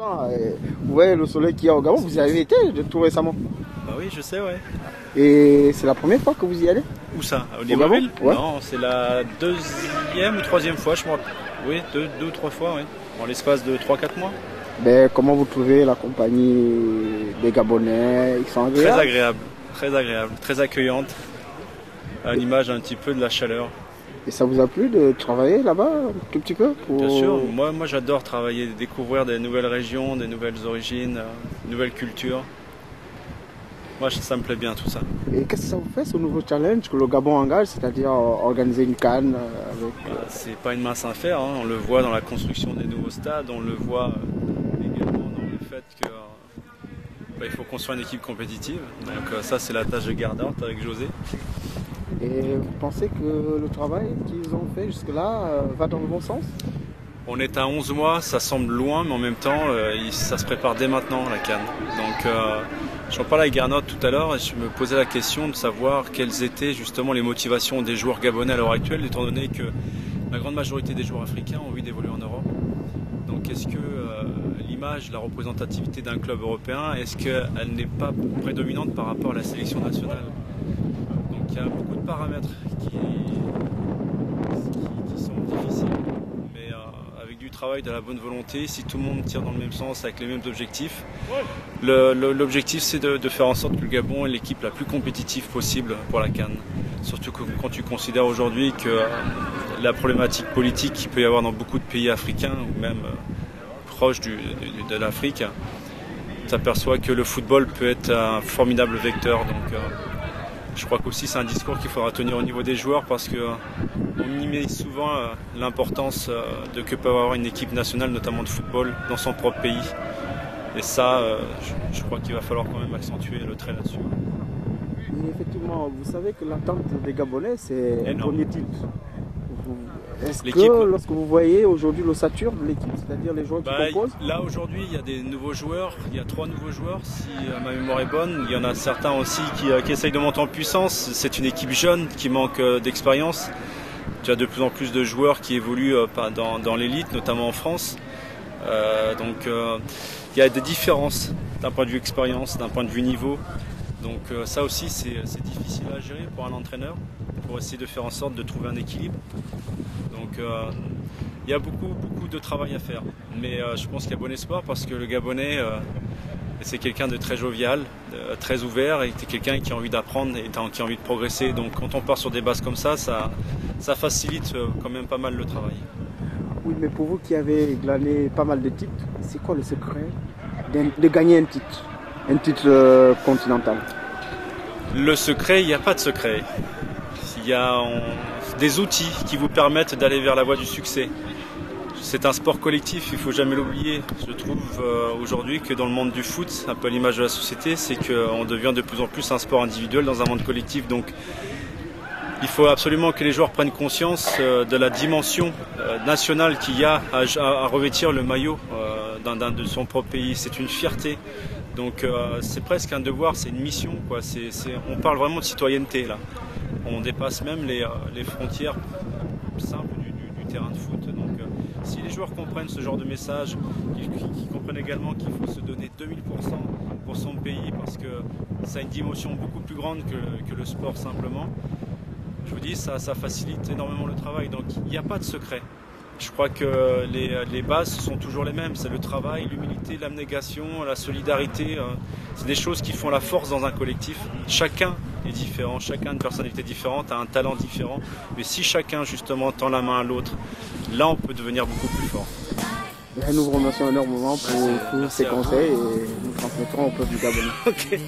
Vous voyez le soleil qu'il y a au Gabon, vous y avez été tout récemment? Bah oui, je sais, ouais. Et c'est la première fois que vous y allez? Où ça? Au Gabon? Libreville? Ouais. Non, c'est la deuxième ou troisième fois, je me rappelle. Oui, deux ou trois fois, oui. En l'espace de 3-4 mois. Ben, comment vous trouvez la compagnie des Gabonais? Ils sont Très agréables? agréable, très accueillante. À l'image un petit peu de la chaleur. Et ça vous a plu de travailler là-bas un tout petit peu pour... Bien sûr, moi j'adore travailler, découvrir des nouvelles régions, des nouvelles origines, nouvelles cultures. Moi ça me plaît bien tout ça. Et qu'est-ce que ça vous fait ce nouveau challenge que le Gabon engage, c'est-à-dire organiser une CAN avec... C'est pas une mince affaire, hein. On le voit dans la construction des nouveaux stades, on le voit également dans le fait que il faut construire une équipe compétitive. Donc ça c'est la tâche de Gardart avec José. Et vous pensez que le travail qu'ils ont fait jusque-là va dans le bon sens? On est à 11 mois, ça semble loin, mais en même temps, ça se prépare dès maintenant, la CAN. Donc, j'en parlais avec Gernot tout à l'heure et je me posais la question de savoir quelles étaient justement les motivations des joueurs gabonais à l'heure actuelle, étant donné que la grande majorité des joueurs africains ont envie d'évoluer en Europe. Donc, est-ce que l'image, la représentativité d'un club européen, est-ce qu'elle n'est pas prédominante par rapport à la sélection nationale? Donc, il y a beaucoup de paramètres qui sont difficiles. Avec du travail, de la bonne volonté, si tout le monde tire dans le même sens avec les mêmes objectifs, l'objectif c'est de faire en sorte que le Gabon est l'équipe la plus compétitive possible pour la CAN. Surtout quand tu considères aujourd'hui que la problématique politique qu'il peut y avoir dans beaucoup de pays africains ou même proches de l'Afrique, tu aperçois que le football peut être un formidable vecteur. Donc, je crois qu'aussi c'est un discours qu'il faudra tenir au niveau des joueurs parce qu'on minimise souvent l'importance de que peut avoir une équipe nationale, notamment de football, dans son propre pays. Et ça, je crois qu'il va falloir quand même accentuer le trait là-dessus. Et effectivement, vous savez que l'attente des Gabonais, c'est un premier titre. Est-ce que lorsque vous voyez aujourd'hui l'ossature de l'équipe, c'est-à-dire les joueurs qui composent? Là aujourd'hui il y a des nouveaux joueurs, il y a 3 nouveaux joueurs si ma mémoire est bonne, il y en a certains aussi qui essayent de monter en puissance, c'est une équipe jeune qui manque d'expérience, tu as de plus en plus de joueurs qui évoluent dans l'élite, notamment en France, donc il y a des différences d'un point de vue expérience, d'un point de vue niveau. Donc ça aussi c'est difficile à gérer pour un entraîneur, pour essayer de faire en sorte de trouver un équilibre. Donc il y a beaucoup de travail à faire. Mais je pense qu'il y a bon espoir parce que le Gabonais c'est quelqu'un de très jovial, très ouvert et c'est quelqu'un qui a envie d'apprendre et qui a envie de progresser. Donc quand on part sur des bases comme ça facilite quand même pas mal le travail. Oui, mais pour vous qui avez glané pas mal de titres, c'est quoi le secret de gagner un titre? Un titre continental? Le secret, il n'y a pas de secret. Il y a des outils qui vous permettent d'aller vers la voie du succès. C'est un sport collectif, il ne faut jamais l'oublier. Je trouve aujourd'hui que dans le monde du foot, un peu à l'image de la société, c'est qu'on devient de plus en plus un sport individuel dans un monde collectif. Donc il faut absolument que les joueurs prennent conscience de la dimension nationale qu'il y a à revêtir le maillot de son propre pays. C'est une fierté. Donc c'est presque un devoir, c'est une mission, quoi. On parle vraiment de citoyenneté là. On dépasse même les frontières simples du terrain de foot. Donc si les joueurs comprennent ce genre de message, qu'ils comprennent également qu'il faut se donner 2000% pour son pays parce que ça a une dimension beaucoup plus grande que le sport simplement, je vous dis, ça facilite énormément le travail. Donc il n'y a pas de secret. Je crois que les bases sont toujours les mêmes. C'est le travail, l'humilité, l'abnégation, la solidarité. C'est des choses qui font la force dans un collectif. Chacun est différent, chacun a une personnalité différente, a un talent différent. Mais si chacun justement tend la main à l'autre, là on peut devenir beaucoup plus fort. Nous vous remercions énormément pour tous ces conseils et nous transmettrons au peuple du Gabonais. Okay.